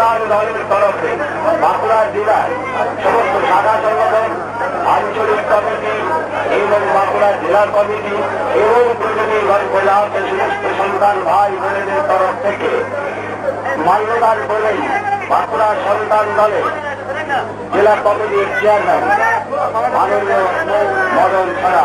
সন্তান দলের তরফে বাঁকুড়া জেলার সমস্ত শাখা সংগঠন, আঞ্চলিক কমিটি এবং বাঁকুড়া জেলা কমিটি এবং প্রতিনিধিগঞ্জ জেলাতে সমস্ত সন্তান ভাই বোনেদের তরফ থেকে মান্যতার বলেই বাঁকুড়া সন্তান দলে জেলা কমিটির চেয়ারম্যান মাননীয় মদন ছাড়া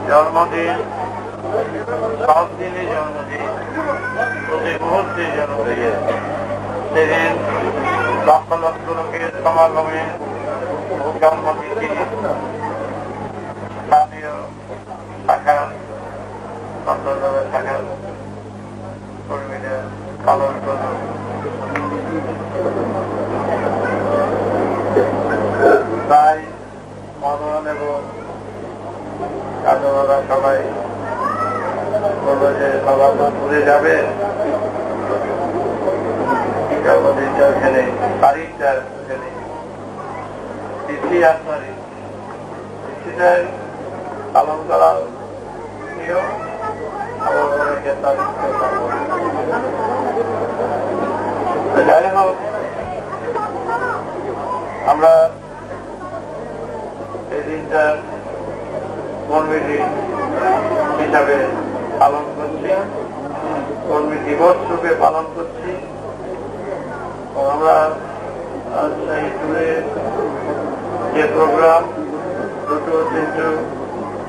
জন্মদিন, সব দিনই জন্মদিন, প্রতি মুহূর্তে জন্মদিন। সেদিন লক্ষ লক্ষ লোকের সমাগমে জন্মদিনটি স্থানীয় শাখা শাখার কর্মীরা পালন করল। তাই মদন এবং কাজওয়ালা সবাই বললো যে বাবা মা ঘুরে যাবে, জন্মদিনটা ওখানে, তারিখটা ওখানে, তিথি আর তারিখ, তিথিটাই পালন করা নিয়ম, আবার অনেকে তারিখটা পালন। যাই হোক, আমরা এই দিনটা কর্মী হিসাবে পালন করছি, কর্মী দিবস রূপে পালন করছি। আমরা এই টুরে যে প্রোগ্রাম 2টো 3টো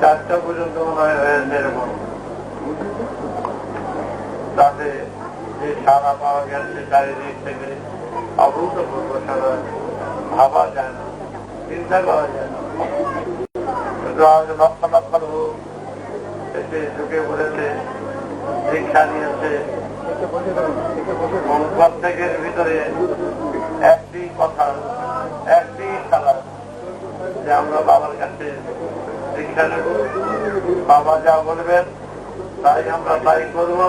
4টা পর্যন্ত মনে হয় হয়েছে, এরকম তাতে যে সারা পাওয়া গেছে চারিদিক থেকে অভূতপূর্ব সারা, ভাবা যায় না, চিন্তা করা যায় না। লক্ষ লক্ষ লোক এসে ঢুকে পড়েছে, দীক্ষা নিয়েছে। প্রত্যেকের ভিতরে একটি কথা, একটি খেলা, যে আমরা বাবার কাছে দীক্ষা নেব, বাবা যা বলবেন তাই আমরা তাই করব।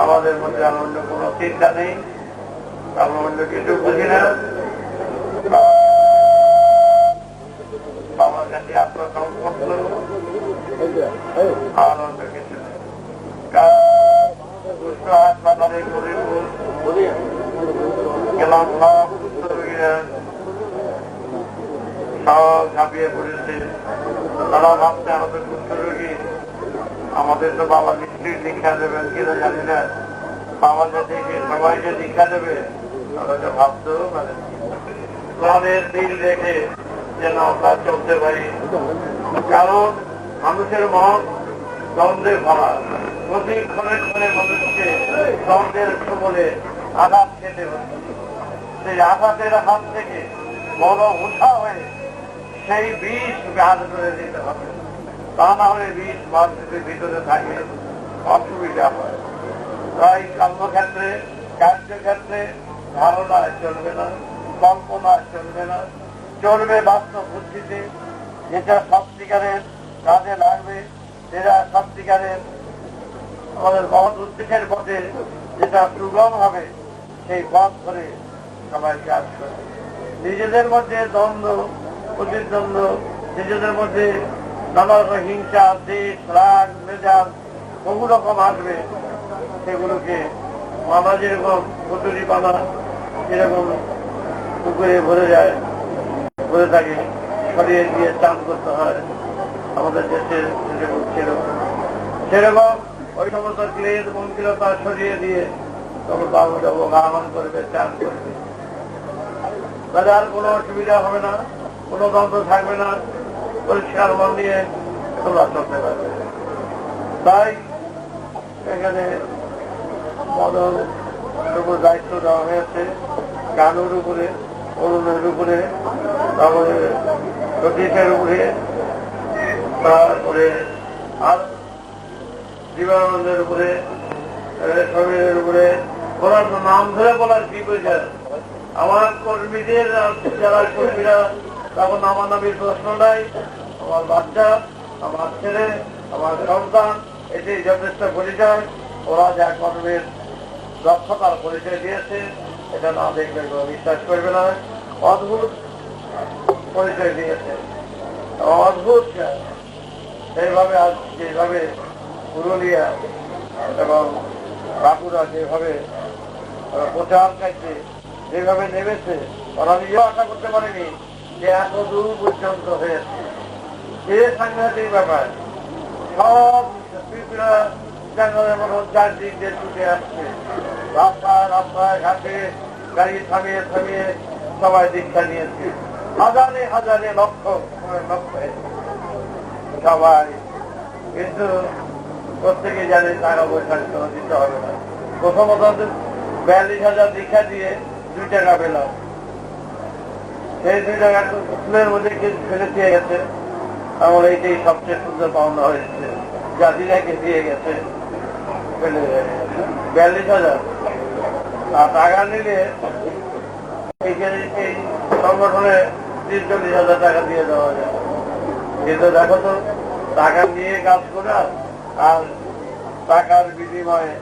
আমাদের মধ্যে আর অন্য কোনো চিন্তা নেই, আমরা অন্য কিছু বুঝি না। বাবার কাছে আত্মসমর্পণ করব, আর অন্য কিছু নেই। হাসপাতালে গেলাম, সব সুস্থ রোগীরা সব ঝাঁপিয়ে পড়েছে। তারা ভাবছে আমাদের সুস্থ রোগী, আমাদের তো বাবা নিশ্চয়ই দীক্ষা দেবেন কিনা জানি না, বাবা যে দেখে সবাই যে দীক্ষা দেবে তারা তো ভাবতেও পারে। প্রাণের দিন দেখে যেন আমরা চলতে পারি, কারণ মানুষের মন দ্বন্দ্বে ভরা। প্রতি ক্ষণে ক্ষণে মানুষকে দ্বন্দ্বের সবলে আঘাত খেতে হচ্ছে। সেই আঘাতের হাত থেকে বড় উঠা হয়ে সেই বিষ গাছ ধরে দিতে হবে, তা না হলে বিষ মানুষের ভিতরে থাকে, অসুবিধা হয়। তাই কর্মক্ষেত্রে, কার্যক্ষেত্রে ধারণা চলবে না, কল্পনা চলবে না, চলবে বাস্তব বুদ্ধিতে। যেটা সত্যিকারের কাজে লাগবে, যেটা সত্যিকারের আমাদের মহৎ উদ্দেশ্যের পথে যেটা সুগম হবে, সেই পথ ধরে সবাই কাজ করে। নিজেদের মধ্যে দ্বন্দ্ব, প্রতিদ্বন্দ্ব, নিজেদের মধ্যে নানা রকম হিংসা, দেশ, রাগ, মেজাজ বহু রকম আসবে। সেগুলোকে মানা যেরকম কচুরি পানা যেরকম পুকুরে ভরে যায়, ভরে থাকে, সরিয়ে দিয়ে চান করতে হয়। আমাদের দেশের যেরকম ছিল সেরকম ওই সমস্ত ক্লেদ মন্দিরতা সরিয়ে দিয়ে তখন বাবু যাবো গান করবে, চান করবে। তাহলে আর কোনো অসুবিধা হবে না, কোনো দ্বন্দ্ব থাকবে না, পরিষ্কার মন নিয়ে তোমরা চলতে পারবে। তাই এখানে মদন উপর দায়িত্ব দেওয়া হয়েছে, গানের উপরে, অরুণের উপরে, তারপরে সতীশের উপরে, তারপরে আর জীবনানন্দের উপরে, সমীরের উপরে। ওরা নাম ধরে বলার কি বোঝায়? আমার কর্মীদের যারা কর্মীরা তখন আমার নামের প্রশ্ন নাই। আমার বাচ্চা, আমার ছেলে, আমার সন্তান, এটাই যথেষ্ট পরিচয়। ওরা যা কর্মের দক্ষতার পরিচয় দিয়েছে, এটা না দেখলে কেউ বিশ্বাস করবে না। অদ্ভুত পরিচয় দিয়েছে, অদ্ভুত। সেইভাবে আজ যেভাবে পুরুলিয়া এবং বাঁকুড়া যেভাবে প্রচার কাজে যেভাবে নেমেছে, ওরা নিজেও আশা করতে পারেনি যে এত দূর পর্যন্ত হয়েছে। যে সাংঘাতিক ব্যাপার, সব ত্রিপুরা জঙ্গলের মতো চারদিক দিয়ে ছুটে আসছে। রাস্তায় রাস্তায় ঘাটে গাড়ি থামিয়ে থামিয়ে সবাই দীক্ষা নিয়েছে। হাজারে হাজারে লক্ষ লক্ষ সবাই, কিন্তু প্রত্যেকে জানে টাকা পয়সা দিতে হবে না। প্রথমত 42,000 দীক্ষা দিয়ে 2 টাকা পেলাম। সেই 2 টাকা স্কুলের মধ্যে ফেলে দিয়ে গেছে। আমার এইটাই সবচেয়ে সুন্দর পাওনা হয়েছে, জাতিরাকে দিয়ে গেছে ফেলে 42,000। আর টাকা নিলে এই সংগঠনে 30-40,000 টাকা দিয়ে দেওয়া যায়। কিন্তু দেখো তো, টাকা নিয়ে কাজ করা আর টাকার বিনিময়ে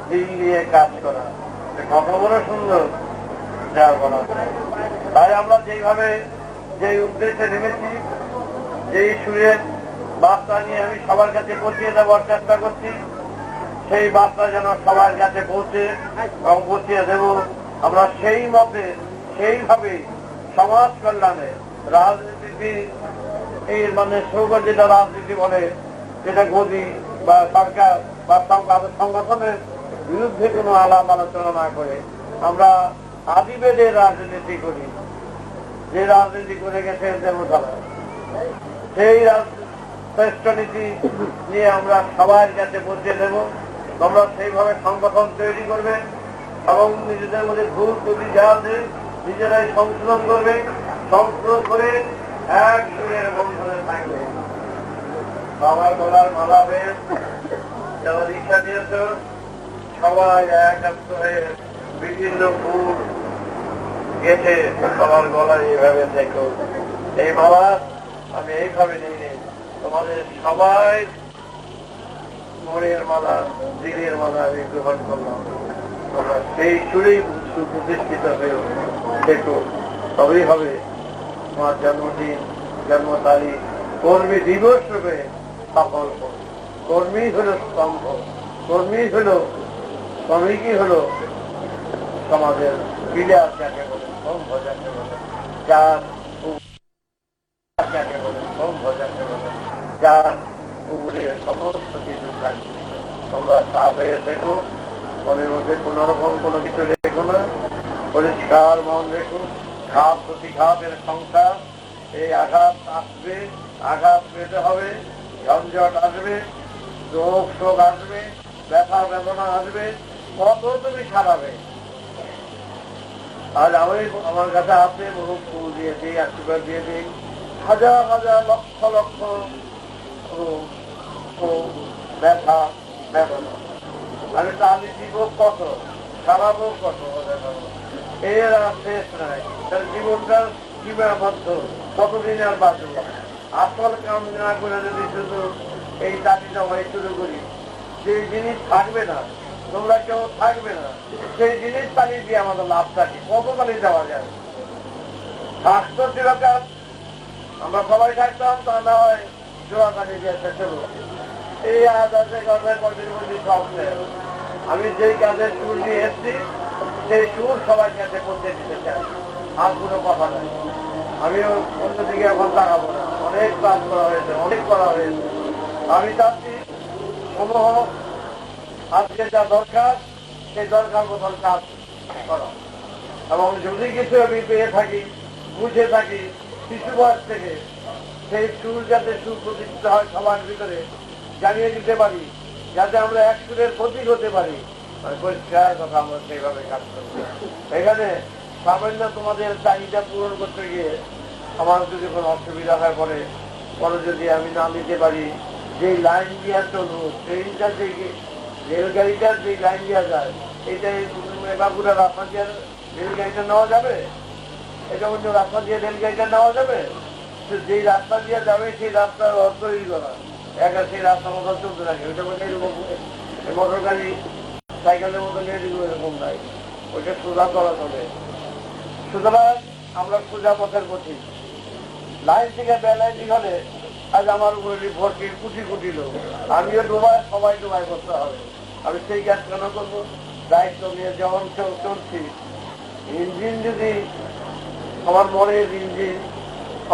দিল নিয়ে কাজ করা কত বড় সুন্দর যা বলা। তাই আমরা যেইভাবে যেই উদ্দেশ্যে নেমেছি, যেই সুরের বার্তা নিয়ে আমি সবার কাছে পৌঁছিয়ে দেওয়ার চেষ্টা করছি, সেই বার্তা যেন সবার কাছে পৌঁছে এবং পৌঁছিয়ে দেব। আমরা সেই মতে সেইভাবে সমাজ কল্যাণে রাজনীতি, এই মানে সৌকর যেটা রাজনীতি বলে, যেটা গদি বা সরকার বা সংগঠনের বিরুদ্ধে কোনো আলাপ আলোচনা না করে আমরা আদিবেদের রাজনীতি করি। যে রাজনীতি করে গেছে দেবতারা, সেই শ্রেষ্ঠ নীতি নিয়ে আমরা সবার কাছে পৌঁছে দেব। তোমরা সেইভাবে সংগঠন তৈরি করবে এবং নিজেদের মধ্যে ভুল ত্রুটি যা আছে নিজেরাই সংশোধন করবে, সংশোধন করে এক সুরের বন্ধনে থাকবে। বাবার গলার মালা হয়ে যারা দীক্ষা দিয়েছ, সবাই একাত্ম হয়ে বিভিন্ন ফুল গেছে বাবার গলায় এইভাবে দেখো। এই মালা আমি এইভাবে নিয়ে তোমাদের সবাই মনের মালা, দিলের মালা আমি গ্রহণ করলাম। তোমরা সেই সুরেই সুপ্রতিষ্ঠিত হয়েও দেখো, তবেই হবে তোমার জন্মদিন, জন্ম তারিখ, কর্মী দিবস রূপে সফল। কর্মী হল স্তম্ভ, কর্মী হল, শ্রমিকই হল সমাজের পিলার যাকে বলে, স্তম্ভ যাকে বলে, যার যাকে বলে, স্তম্ভ যাকে বলে, যার উপরে সমস্ত কিছু থাকবে। তোমরা সাফ হয়ে দেখো, মনের মধ্যে কোন রকম কোনো কিছু রেখো না, পরিষ্কার মন রেখো। ঘাত প্রতিঘাতের সংসার, এই আঘাত আসবে, আঘাত পেতে হবে, ঝঞ্ঝট আসবে, রোগ শোক আসবে, ব্যথা বেদনা আসবে, কত তুমি সারাবে। আজ আমি আমার কাছে আছে বহু ফুল দিয়ে দিই, আশীর্বাদ দিয়ে দিই, হাজার হাজার লক্ষ লক্ষ ব্যথা আমি তালি দিব কত, খারাপও কত, এর আর শেষ নাই। তার জীবনটার সীমাবদ্ধ, কতদিন আর বাঁচব। আসল কাম না করে যদি শুধু এই তালি জমাই শুরু করি, যে জিনিস থাকবে না, তোমরা কেউ থাকবে না, সেই জিনিস তালি দিয়ে আমাদের লাভ থাকে। কত তালি যাওয়া যায়? স্বাস্থ্য চিরকাল আমরা সবাই থাকতাম, তা না হয় জোড়া তালি দিয়ে চলবো। এই আদাতে কাজের কদিন মধ্যে স্বপ্নে আমি যেই কাজের সুর নিয়ে এসছি, সেই সুর সবাই কাছে পৌঁছে দিতে চাই। আর কোনো কথা নাই। আমিও অন্যদিকে এখন তাকাবো না। অনেক কাজ করা হয়েছে, অনেক করা হয়েছে। আমি চাচ্ছি সমূহ আজকে যা দরকার, সেই দরকার মতন কাজ করা। এবং যদি কিছু আমি পেয়ে থাকি, বুঝে থাকি শিশু বয়স থেকে, সেই সুর যাতে সুপ্রতিষ্ঠিত হয় সবার ভিতরে জানিয়ে দিতে পারি, যাতে আমরা এক সুরের প্রতীক হতে পারি, পরিষ্কার কথা আমরা সেইভাবে কাজ করব। এখানে সামান্য তোমাদের চাহিদা পূরণ করতে গিয়ে আমার যদি কোনো অসুবিধা হয় পরে যদি আমি না নিতে পারি, যে লাইন দিয়া চলবো, ট্রেনটা থেকে রেলগাড়িটার যে লাইন দেওয়া যায়, এইটাই বাঁকুড়া রাস্তা দিয়ে রেলগাড়িটা নেওয়া যাবে? এটা অন্য রাস্তা দিয়ে রেলগাড়িটা নেওয়া যাবে? যেই রাস্তা দিয়ে যাবে সেই রাস্তার তৈরি করা, একা সেই রাস্তার মতো চলতে থাকে। ওইটা বলে এরকম মোটর গাড়ি সাইকেলের মতো নিয়ে দিব, এরকম নাই। ওইটা সোজা করা চলে। সুতরাং আমরা সোজা পথের পথি। লাইন থেকে বেলাইন হলে আজ আমার উপরে ভর্তি কোটি কোটি লোক, আমিও ডুবাই, সবাই ডুবাই করতে হবে। আমি সেই কাজ কেন করবো? দায়িত্ব নিয়ে যেমন চলছি, ইঞ্জিন যদি আমার মনের ইঞ্জিন,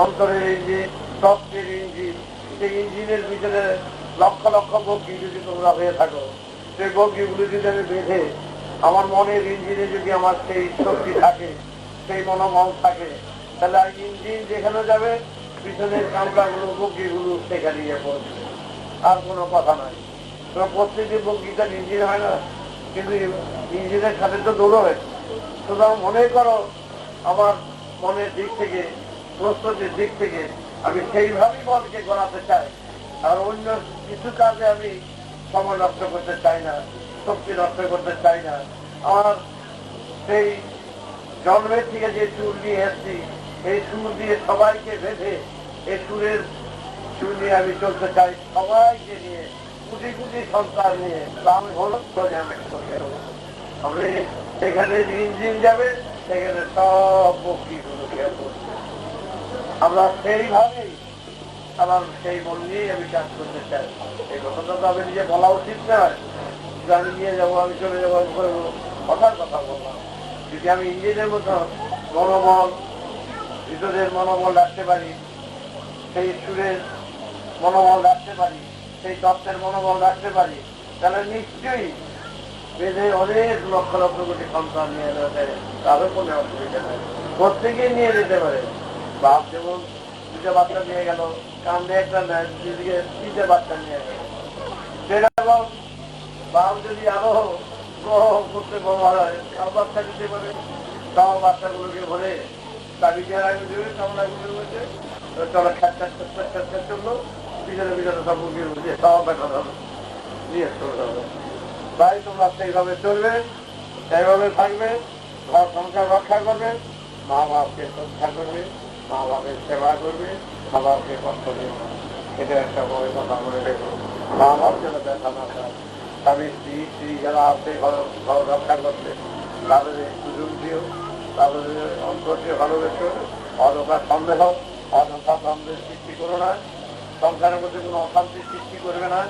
অন্তরের ইঞ্জিন, তত্ত্বের ইঞ্জিন, সেই ইঞ্জিনের ভিতরে লক্ষ লক্ষ বগি যদি তোমরা হয়ে থাকো, সেই বগিগুলো যদি আমি বেঁধে আমার মনের ইঞ্জিনে যদি আমার সেই শক্তি থাকে, সেই মনোবল থাকে, তাহলে ইঞ্জিন যেখানে যাবে পিছনের কামড়াগুলো বগিগুলো সেখানে গিয়ে পড়বে। আর কোনো কথা নাই। তোমার প্রত্যেকটি বগিটা ইঞ্জিন হয় না, কিন্তু ইঞ্জিনের সাথে তো দৌড়বে। সুতরাং মনে করো আমার মনের দিক থেকে, প্রস্তুতির দিক থেকে আমি সেইভাবেই মনকে গড়াতে চাই। আর অন্য কিছু কাজে আমি সময় নষ্ট করতে চাই না, শক্তি নষ্ট করতে চাই না। আমার সেই জন্মের থেকে যে সুর নিয়ে এসছি, এই সুর দিয়ে সবাইকে বেঁধে এই সুর নিয়ে আমি চলতে চাই, সবাইকে নিয়ে, কোটি কোটি সন্তান নিয়ে। আমি হল সেখানে ইঞ্জিন যাবে, সেখানে সব বকরিগুলো আমরা সেইভাবেই আমার সেই মন নিয়েই আমি কাজ করতে চাই। এই কথাটা তো আমি নিজে বলা উচিত নয় যে আমি নিয়ে যাবো, আমি চলে যাবো, আমি করবো। কথার কথা বললাম, যদি আমি ইঞ্জিনের মতো মনোবল, ভিতরের মনোবল রাখতে পারি, সেই সুরের মনোবল রাখতে পারি, সেই তত্ত্বের মনোবল রাখতে পারি, তাহলে নিশ্চয়ই বেঁধে অনেক লক্ষ লক্ষ কোটি সন্তান নিয়ে যেতে তাদের কোনো অসুবিধা নেই। প্রত্যেকেই নিয়ে যেতে পারে। বাপ যেমন দুটো বাচ্চা নিয়ে গেল, কান্দে একটা নেয়, দিদিকে তিনটে বাচ্চা নিয়ে গেল। সেরকম বাপ যদি আরো গ্রহ করতে বড় হয়, তাও বাচ্চা দিতে পারে। তাও বাচ্চাগুলোকে ভরে দাবি দেওয়ার আগে দেবে, কামড়াগুলোর মধ্যে চলো খাচ্ছা চললো, পিছনে পিছনে সব মুখের মধ্যে তাও দেখা হবে, নিয়ে চলে যাবে। তাই তোমরা সেইভাবে চলবে, সেইভাবে থাকবে, ঘর সংসার রক্ষা করবে, মা বাপকে শ্রদ্ধা করবে, মা বাপের সেবা করবে, মা বাপকে কষ্ট দেবে। এটা একটা বড় কথা মনে রেখো। মা বাপ যেন দেখা না পায়, স্বামী স্ত্রী যারা আছে ঘর রক্ষা করতে, তাদের সুযোগ দিও, তাদের অন্তরকে ভালোবেসো। অযথা সন্দেহ, অযথা দ্বন্দ্বের সৃষ্টি করো না, সংসারের মধ্যে কোনো অশান্তির সৃষ্টি করবে না।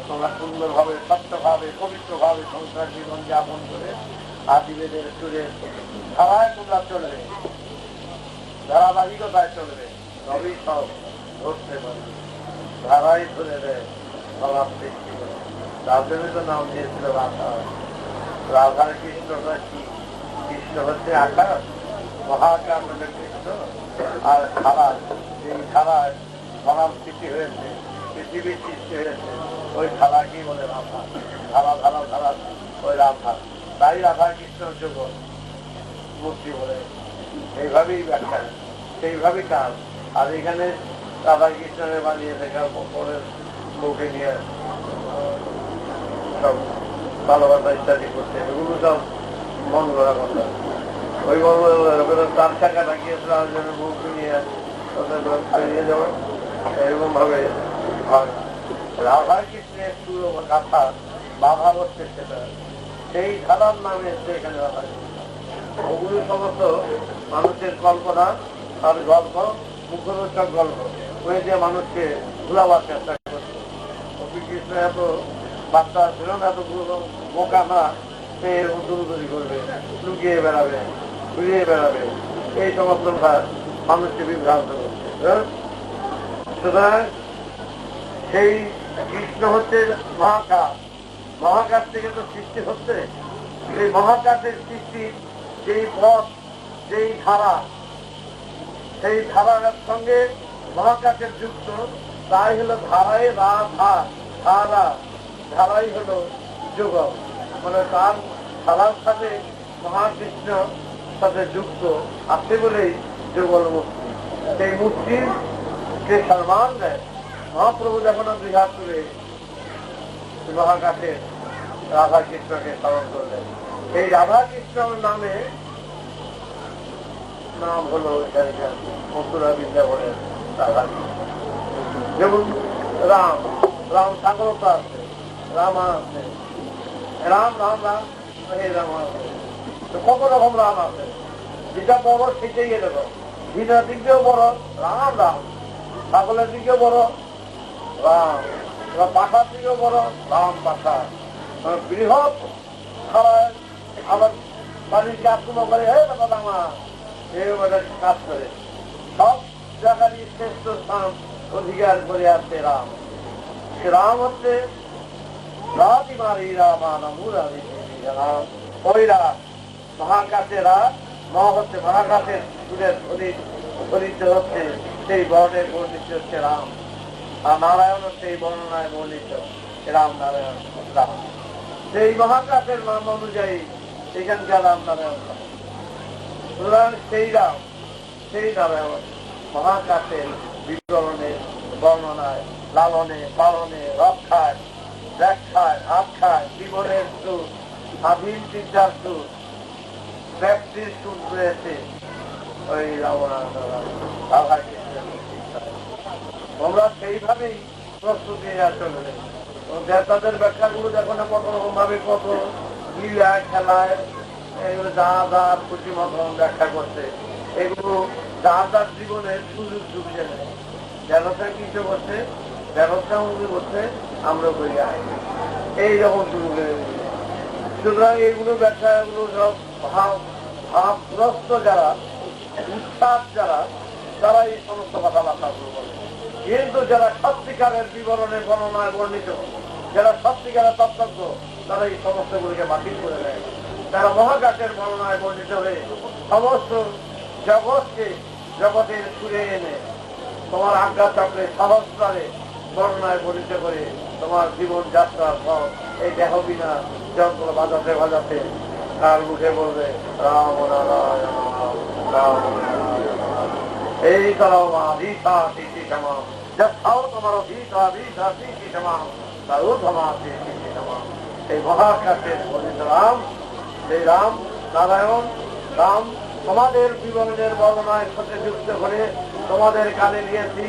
তোমরা সুন্দরভাবে, স্বচ্ছভাবে, পবিত্রভাবে সংসার জীবন যাপন করে আদিবেদের সুরে ধারায় তোমরা চলবে, ধারাবাহিকতায় চলবে, সবই সব ধরতে পারবে, ধারাই ধরে দেয়, স্বভাব সৃষ্টি করে। তার জন্য তো নাম দিয়েছিল রাধা। রাধার কৃষ্ণটা কি? কৃষ্ণ হচ্ছে আকাশ, মহাকাশ হচ্ছে কৃষ্ণ, আর খারাপ, এই খারাপ স্বভাব সৃষ্টি হয়েছে, পৃথিবীর সৃষ্টি হয়েছে, ওই খালাকেই বলে রাধা। ধারা ধারা ধারা ওই রাধা, তাই রাধা কৃষ্ণ যোগ মূর্তি বলে। এইভাবেই ব্যাখ্যা, সেইভাবেই কাজ। আর এখানে রাধা কৃষ্ণের বানিয়ে দেখার পরের মুখে নিয়ে সব ভালোবাসা ইত্যাদি করছে, এগুলো সব মন করা কথা। ওই তার টাকাটা গিয়েছিল আরেকজনের বউকে নিয়ে বেরিয়ে যাওয়া, এরকম ভাবে হয়। রাধা কৃষ্ণের একটু কাঁথা বাধা বসছে, সেটা সেই ধারার নামে এসছে এখানে রাধা কৃষ্ণ। ওগুলো সমস্ত মানুষের কল্পনা আর গল্প, মুখরোচক গল্প ওই যে মানুষকে ভুলাবার চেষ্টা করছে। কৃষ্ণ এত বাচ্চা ছিল না, এত বোকা না, সে দূরদূরি করবে, লুকিয়ে বেড়াবে, ঘুরিয়ে বেড়াবে, এই সমস্ত মানুষকে বিভ্রান্ত করছে। সুতরাং সেই কৃষ্ণ হচ্ছে মহাকাশ, মহাকাশ থেকে তো সৃষ্টি হচ্ছে। এই মহাকাশের সৃষ্টি যেই পথ, যেই ধারা, সেই ধারার সঙ্গে মহাকাশের যুক্ত, তাই হলো ধারায় রাধা, ধারা ধারাই হলো যুগল, মানে তার ধারার সাথে মহাকৃষ্ণ সাথে যুক্ত আছে বলেই যুগল মূর্তি। সেই মূর্তিকে সম্মান দেয় মহাপ্রভু যখন বিহার করে মহাকাশের রাধা কৃষ্ণকে স্মরণ করলেন। এই রাধা কৃষ্ণর নামে নাম হলো মথুরা বৃন্দাবনের রাধা কৃষ্ণ। যেমন রাম, রাম সাগরতা আছে, রামা আছে, রাম রাম রাম, হে রাম আছে। কত রকম রাম আছে, যেটা বড় সেটাই এরকম। ভিটার দিক দিয়েও বড় রাম রাম, ছাগলের দিকেও বড় রাম, পাখার দিকেও বড় রাম পাখা। বৃহৎ খারাপ আবার বাড়িকে আক্রমণ করে, হে বাবা রামা, কাজ করে সব জায়গারই শ্রেষ্ঠ স্থান অধিকার করে আসছে রাম। সে রাম হচ্ছে মহাকাশেরা হচ্ছে মহাকাশের সুরের ফলিত হচ্ছে সেই বর্ণের বর্ণিত হচ্ছে রাম, আর নারায়ণ হচ্ছে এই বর্ণনায় বর্ণিত রাম নারায়ণ রাম। সেই মহাকাশের নাম অনুযায়ী এখানকার রাম নারায়ণ। সুতরাং সেই রাম, সেই নারায়ণ মহাকাশের বিবরণে, বর্ণনায়, লালনে, পালনে, রক্ষায়, ব্যাখ্যায়, আখ্যায়, জীবনের সুর, স্বাধীন চিন্তার সুর, ব্যক্তির সুর রয়েছে ওই রাধা কৃষ্ণের। তোমরা সেইভাবেই প্রস্তুতি চলবে। তাদের ব্যাখ্যাগুলো দেখো না কত রকম ভাবে, কত লীলায় খেলায় এগুলো যা যা খুশি মতন ব্যাখ্যা করছে। এগুলো যার যার জীবনের সুযোগ সুবিধা নেই। ব্যবসা কিছু করছে, ব্যবসা মন্দির করছে, আমরা করি এইরকম শুরু করে। সুতরাং এগুলো ব্যাখ্যা, এগুলো সব ভাবগ্রস্ত যারা, উৎসাহ যারা, তারা এই সমস্ত কথাবার্তা শুরু করে। কিন্তু যারা সত্যিকারের বিবরণে বর্ণনায় বর্ণিত, যারা সত্যিকারের তত্ত্ব, তারা এই সমস্তগুলিকে বাতিল করে দেয়। তারা মহাকাশের বর্ণনায় বর্ণিত হয়ে সমস্ত জগৎকে জগতের সুরে এনে তোমার আজ্ঞা চক্রে সহস্রারে বর্ণনায় বর্ণিত করে তোমার জীবন যাত্রার পর এই দেহ বিনা যন্ত্র বাজাতে বাজাতে তার মুখে বলবে রাম নারায়ণ রাম এই তারাও মা ভিতা তিথি ক্ষমা যাও তোমার ভিতা ভিতা তিথি ক্ষমা তারও ক্ষমা তিথি ক্ষমা। এই মহাকাশের বর্ণিত রাম, সেই রাম নারায়ণ রাম তোমাদের জীবনের বর্ণনায় সাথে যুক্ত করে তোমাদের কানে নিয়েছি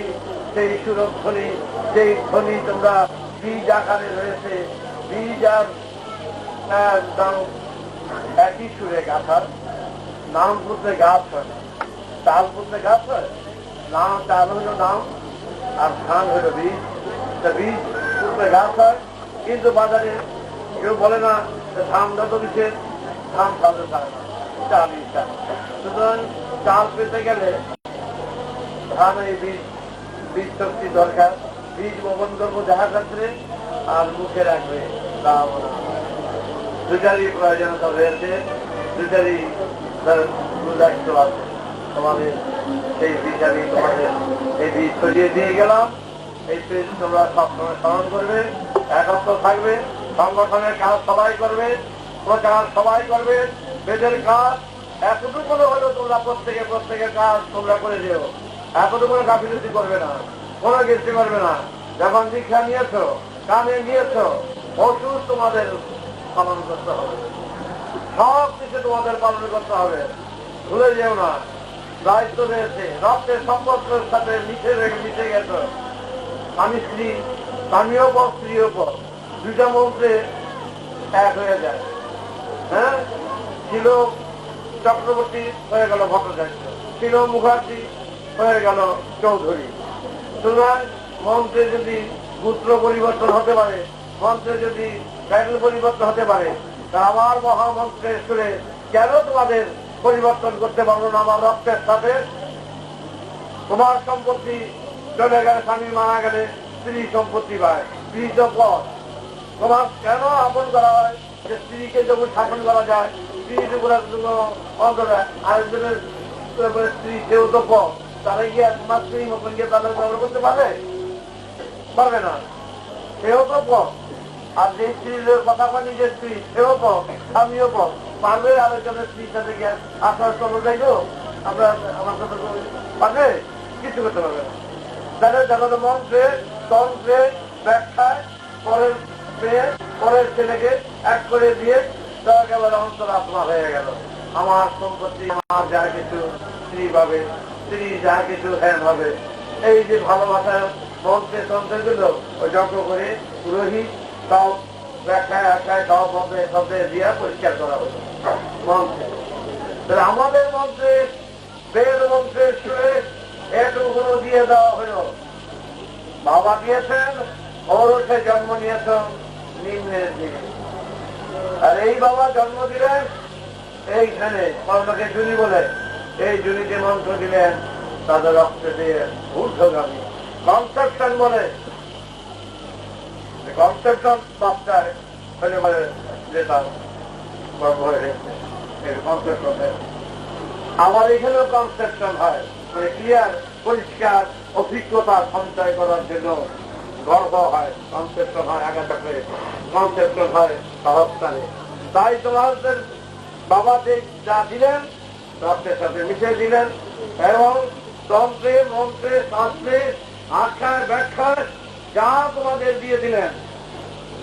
সেই সুরধ্বনি, সেই ধ্বনি তোমরা বীজ আকারে রয়েছে। বীজ আর নাম একই সুরে গাথার, নাম পুত্রে গাছ হয় না, তাল পুত্রে গাছ হয়, নাম তাল হইল নাম আর ধান হইল বীজ। বীজ পুত্রে গাছ হয়, কিন্তু বাজারে কেউ বলে না ধান যত বিশেষ, ধান তাদের পারে না, চাল ইচ্ছা। সুতরাং চাল পেতে গেলে ধান এই বীজ, বীজ শক্তি দরকার। বীজ বপন করবো যাহা ক্ষেত্রে, আর মুখে রাখবে রাম নাম। দুটারই প্রয়োজনীয়তা রয়েছে, দুটারই দায়িত্ব আছে তোমাদের। সেই বীজ আমি তোমাদের এই বীজ ছড়িয়ে দিয়ে গেলাম। এই বীজ তোমরা সবসময় স্মরণ করবে, একত্র থাকবে, সংগঠনের কাজ সবাই করবে, প্রচার সবাই করবে, বেদের কাজ এতটুকু হলো তোমরা প্রত্যেকের কাজ তোমরা করে দিও। এতটুকু গাফিলতি করবে না, কোনো কিছু করবে না। যখন দীক্ষা নিয়েছ, কানে নিয়েছ, ওষুধ তোমাদের পালন করতে হবে, সব কিছু তোমাদের পালন করতে হবে। ভুলে যেও না, দায়িত্ব রয়েছে। রক্তের সম্পর্কের সাথে মিশে গেছে স্বামী স্ত্রী, স্বামীও পর স্ত্রীও পর, দুইটা মন্ত্রে এক হয়ে যায়। হ্যাঁ, ছিল চক্রবর্তী হয়ে গেল ভট্টাচার্য, ছিল মুখার্জি হয়ে গেল চৌধুরী। সুতরাং মন্ত্রে যদি পুত্র পরিবর্তন হতে পারে, মন্ত্রে যদি টাইটেল পরিবর্তন হতে পারে, তা আমার মহামন্ত্রের সুরে কেন তোমাদের পরিবর্তন করতে পারবো না? আমার রক্তের সাথে তোমার সম্পত্তি চলে গেলে, স্বামী মারা গেলে স্ত্রী সম্পত্তি পায়, স্ত্রী তো পথ। তোমার কেন আপন করা হয় যে স্ত্রীকে যখন শাসন করা যায়, স্ত্রীর উপরে অন্তরে আরেকজনের স্ত্রী সেও তো পথ, তারা গিয়ে তোমার স্ত্রী মতন গিয়ে তাদের ব্যবহার করতে পারবে না, সেও তো পথ। আর যে স্ত্রীর কথা বলি যে স্ত্রী সেও পথ, স্বামীও পথ, পারবে আরেকজনের স্ত্রীর সাথে গিয়ে আসার চলো যাইলো আমরা আমার সাথে পারবে? কিছু করতে পারবে না। তাহলে যখন মন্ত্রে তন্ত্রে ব্যাখ্যায় পরের মেয়ে পরের ছেলেকে এক করে দিয়ে তারা একেবারে অন্তর আত্মা হয়ে গেল। আমার সম্পত্তি আমার যা কিছু স্ত্রী পাবে, স্ত্রী যা কিছু হ্যান হবে। এই যে ভালোবাসার মন্ত্রে তন্ত্রে দিল, ওই যজ্ঞ করে পুরোহিত তাও ব্যাখ্যায় আখ্যায় তাও মন্ত্রে শব্দে দিয়ে পরিষ্কার করা হলো মন্ত্রে। তাহলে আমাদের মন্ত্রে বেদ মন্ত্রের সুরে এটুকু দিয়ে দেওয়া হল। বাবা দিয়েছেন, ওর উঠে জন্ম নিয়েছেন নিম্নের দিকে। আর এই বাবা জন্ম দিলেন এইখানে, কর্মকে জুনি বলে, এই জুনিতে মন্ত্র দিলেন তাদের রক্তে দিয়ে ঊর্ধ্বগামী কনসেপশন বলে। কনসেপশন বাচ্চার হলে বলে যে তার গর্ব হয়ে গেছে, এর কনসেপশন। আমার এখানেও কনসেপশন হয়, মানে ক্লিয়ার পরিষ্কার অভিজ্ঞতা সঞ্চয় করার জন্য গর্ব হয়, কনসেপশন হয় আগাটাকে, কনসেপশন হয় সহস্থানে। তাই তোমাদের বাবা যা দিলেন রক্তের সাথে মিশে দিলেন, এবং তন্ত্রে মন্ত্রে শাস্ত্রে আখ্যায় ব্যাখ্যায় যা তোমাদের দিয়ে দিলেন,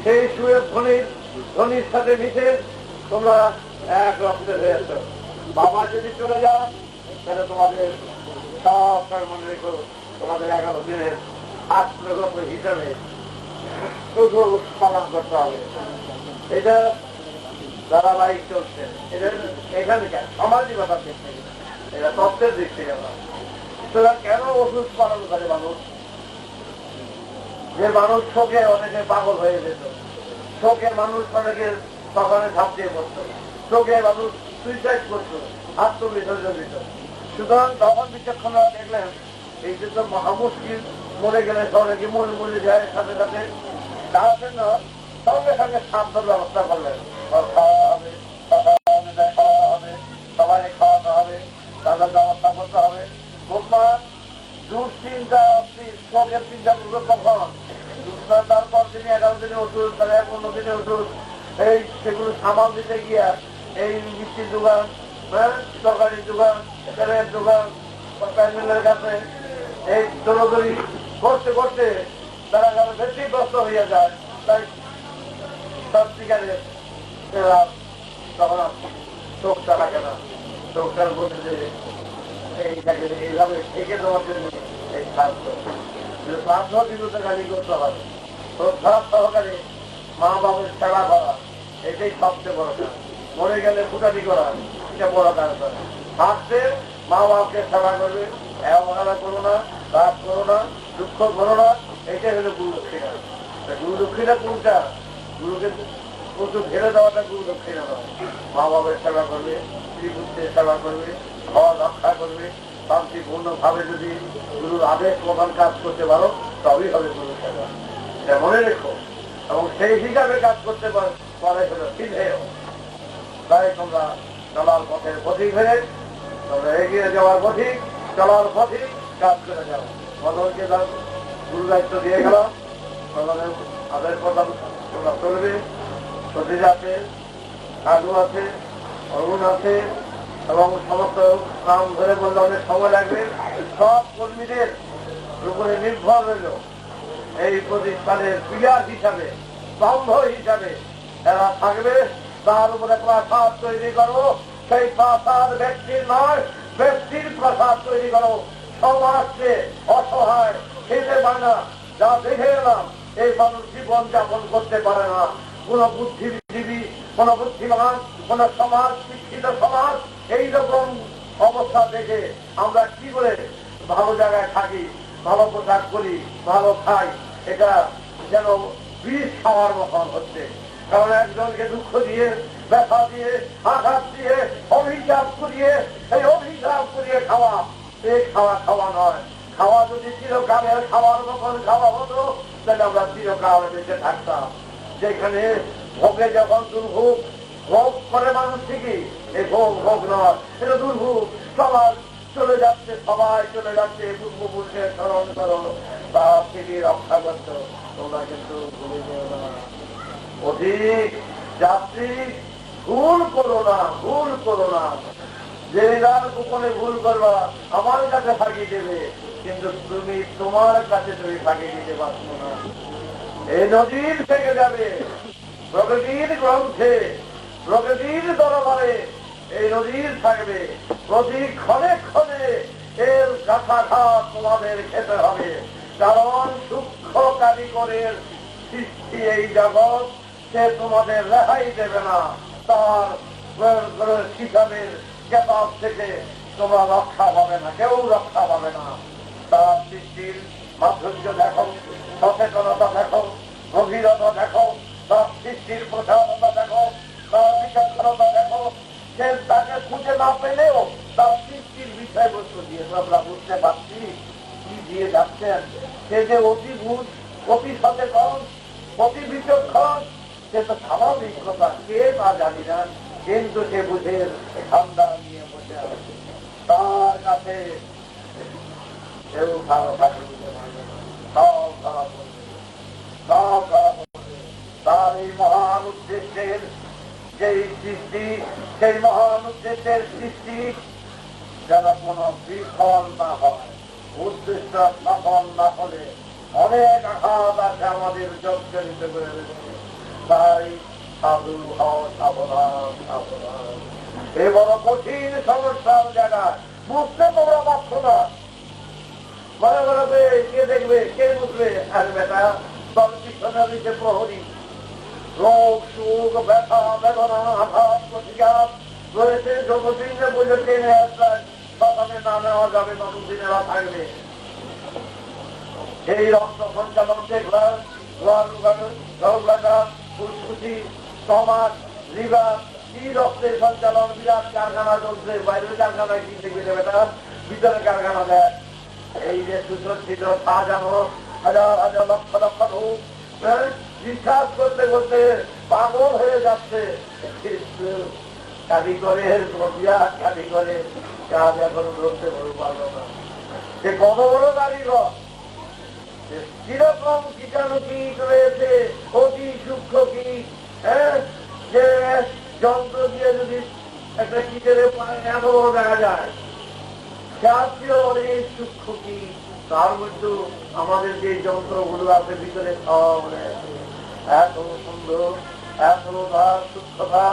সেই সুরের ধ্বনির সাথে মিশে তোমরা এক রক্তের হয়েছ। বাবা যদি চলে যাও তাহলে তোমাদের সব মনে রেখো, তোমাদের 11 দিনের আত্মগত হিসাবে শুধু পালন করতে হবে। এটা ধারাবাহিক চলছে, এটা এখানকার সমাজিকতার দিক থেকে, এটা তত্ত্বের দিক থেকে নয়। সুতরাং কেন ওষুধ পালন করে মানুষ? যে মানুষ শোকে অনেকে পাগল হয়ে যেত, শোকে মানুষ অনেকে সকালে ঝাঁপ দিয়ে পড়তো, শোকে মানুষ সুইসাইড করতো, আত্মবিসর্জন দিত। সুতরাং তখন বিচক্ষণরা দেখলেন এই যে তো মহামুশকিল, মরে গেলে সবাইকে মরে যায় সাথে সাথে, তার জন্য সঙ্গে সঙ্গে সাবধান ব্যবস্থা করলেন। খাওয়া হবে, খাওয়াতে হবে, সবাই খাওয়াতে হবে, তাদের ব্যবস্থা করতে হবে। তোমার দুশ্চিন্তা শোকের চিন্তা করবে কখন? তারপর দিনে 11 দিনে ওষুধ, তাহলে 15 দিনে ওষুধ, এই সেগুলো সামাল দিতে গিয়া এই মিষ্টির দোকান, তরকারির দোকান, তেলের দোকান, প্যান্ডেলের কাছে এই দৌড়দৌড়ি করতে করতে তারা বেশি ব্যস্ত হইয়া যায়। তাই সত্যিকারে তখন চোখটা থাকে না, চোখটার মধ্যে যে এইটাকে এইভাবে ঠেকে দেওয়ার জন্য এই শ্রাদ্ধ বিরুদ্ধে গালি করতে হবে। শ্রদ্ধা সহকারে মা বাবার সেবা করা, এটাই সবচেয়ে বড় কাজ। মরে গেলে ফুটানি করা, এটা বড় কাজ করে। হাসতে মা বাবাকে সেবা করবে, অবহেলা করো না, রাগ করো না, দুঃখ করো না, এটাই হলো গুরু দক্ষিণা। গুরু দক্ষিণা কোনটা? গুরুকে প্রচুর ঘেরে দেওয়াটা গুরু দক্ষিণা নয়। মা বাবার সেবা করবে, স্ত্রী পুত্রের সেবা করবে, ঘর রক্ষা করবে, শান্তিপূর্ণ ভাবে যদি গুরুর আদেশ প্রধান কাজ করতে পারো তবেই হবে গুরু সেবা। এটা মনে রেখো, এবং সেই হিসাবে কাজ করতে পারে হলো সিদ্ধেয়। তাই তোমরা চলার পথের পথিক হয়ে, তোমরা এগিয়ে যাওয়ার পথিক, চলার পথিক কাজ করে যাও। মদনকে তার গুরু দায়িত্ব দিয়ে গেল, তোমাদের আদেশ প্রদান তোমরা চলবে। সতীশ আছে, সাধু আছে, অরুণ আছে, এবং সমস্ত নাম ধরে বললে অনেক সময় লাগবে। সব কর্মীদের উপরে নির্ভর রইল এই প্রতিষ্ঠানের পিলার হিসাবে স্তম্ভ হিসাবে এরা থাকবে। তার উপরে প্রাসাদ তৈরি করো, সেই প্রাসাদ ব্যক্তির নয়, ব্যক্তির প্রাসাদ তৈরি করো। সমাজকে অসহায় খেতে পায় না, যা দেখে এলাম এই মানুষ জীবন যাপন করতে পারে না। কোন বুদ্ধিজীবী, কোন বুদ্ধিমান, কোন সমাজ, শিক্ষিত সমাজ এইরকম অবস্থা দেখে আমরা কি করে ভালো জায়গায় থাকি, ভালো পোশাক করি, ভালো খাই? এটা যেন বিষ খাওয়ার মতন হচ্ছে। কারণ একজনকে দুঃখ দিয়ে, ব্যথা দিয়ে, আঘাত দিয়ে, অভিশাপ করিয়ে, এই অভিশাপ করিয়ে খাওয়া, এই খাওয়া খাওয়া নয়। খাওয়া যদি চিরকালের খাওয়ার মতন খাওয়া হতো তাহলে আমরা চিরকাল বেঁচে থাকতাম। যেখানে ভোগে যখন দুর্ভোগ ভোগ করে মানুষ ঠিকই, এই ভোগ ভোগ নয়, এটা দুর্ভোগ। সমাজ চলে যাচ্ছে, সবাই চলে যাচ্ছে, পূর্বপুরুষের স্মরণ করো, তা থেকে রক্ষা করতো। তোমরা কিন্তু ভুলে যেও না। অধিক যাত্রী ভুল করো না, ভুল করো না। যে যার গোপনে ভুল করবা আমার কাছে ফাঁকি দেবে, কিন্তু তুমি তোমার কাছে তুমি ফাঁকি দিতে পারছো না। এই নদীর থেকে যাবে প্রকৃতির গ্রন্থে, প্রকৃতির দরবারে এই নদীর থাকবে। প্রতি ক্ষণে ক্ষণে এর গাছাঘাত তোমাদের খেতে হবে। কারণ সূক্ষ্ম কারিগরের সৃষ্টি এই জগৎ, সে তোমাদের রেহাই দেবে না। তার হিসাবের কেতাব থেকে তোমরা রক্ষা পাবে না, কেউ রক্ষা পাবে না। তার সৃষ্টির মাধুর্য দেখো, সচেতনতা দেখো, গভীরতা দেখো, তার সৃষ্টির প্রসারতা দেখো, তার বিচক্ষণতা দেখো। সে তাকে খুঁজে না পেলেও তার সৃষ্টির বিষয়বস্তু দিয়ে আমরা বুঝতে পারছি কি দিয়ে যাচ্ছেন। সে যে অতি বুঝ, অতি সচেতন, অতি বিচক্ষণ, সে তো স্বাভাবিক কথা, কে না জানি না, কিন্তু সে বুঝে ঠান্ডা নিয়ে বসে আছে। তার কাছে কেউ ভালো থাকে বুঝতে পারবে না, সব খারাপ করবে, সব খারাপ করবে। তার এই মহান উদ্দেশ্যের যেই সৃষ্টি, সেই মহান উদ্দেশ্যের সৃষ্টি যেন কোন বিফল না হয়, উদ্দেশ্য সফল না হলে অনেক আঘাত আছে আমাদের জর্জরিত করে দেবে। তাই সাধু হও, সাবধান, সাবধান। এ বড় কঠিন সমস্যার জায়গায় বুঝতে তোমরা পারছ না। মনে করবে কে দেখবে, কে বুঝবে? আর বেটা তোর পিছনে দিতে প্রহরী। রোগ, সুখ, ব্যথা, বেদনা, আঘাত, প্রতিঘাত রয়েছে। যতদিনে বুঝে টেনে আসবেন ততদিন না নেওয়া যাবে, ততদিনেরা থাকবে। এই রক্ত সঞ্চালন দেখলাম, ফুসফুসি, সমাজ, লিভার, কি রক্তের সঞ্চালন, বিরাট কারখানা চলছে। বাইরের কারখানায় কি দেখবে বেটা, ভিতরে কারখানা দেয়। এই যে সুসজ্জিত সাজানো হাজার হাজার লক্ষ লক্ষ লোক বিশ্বাস করতে করতে পাগল হয়ে যাচ্ছে। কারিগরের প্রক্রিয়া, কারিগরের কাজ এখনো করতে পারলো না। সে কত বড় কারিগর, কিরকম কীটাণু কীট রয়েছে, অতি সূক্ষ্ম কীট, যে যন্ত্র দিয়ে যদি একটা কীটের এত বড় দেখা যায়, জাতীয় অনেক সূক্ষ্ম কীট। তার মধ্যে আমাদের যে যন্ত্রগুলো আছে ভিতরে সব রয়েছে। এত সুন্দর, এত তার সূক্ষ্মতা,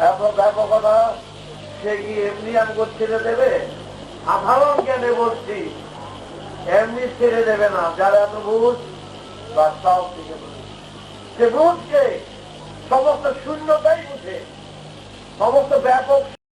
এত ব্যাপকতা, সে কি এমনি আমাকে ছেড়ে দেবে? সাধারণ জ্ঞানে বলছি, এমনি ছেড়ে দেবে না। যারা এত বুঝ বা সব দিকে বুঝে, সে বুঝছে সমস্ত শূন্যতাই বুঝে, সমস্ত ব্যাপক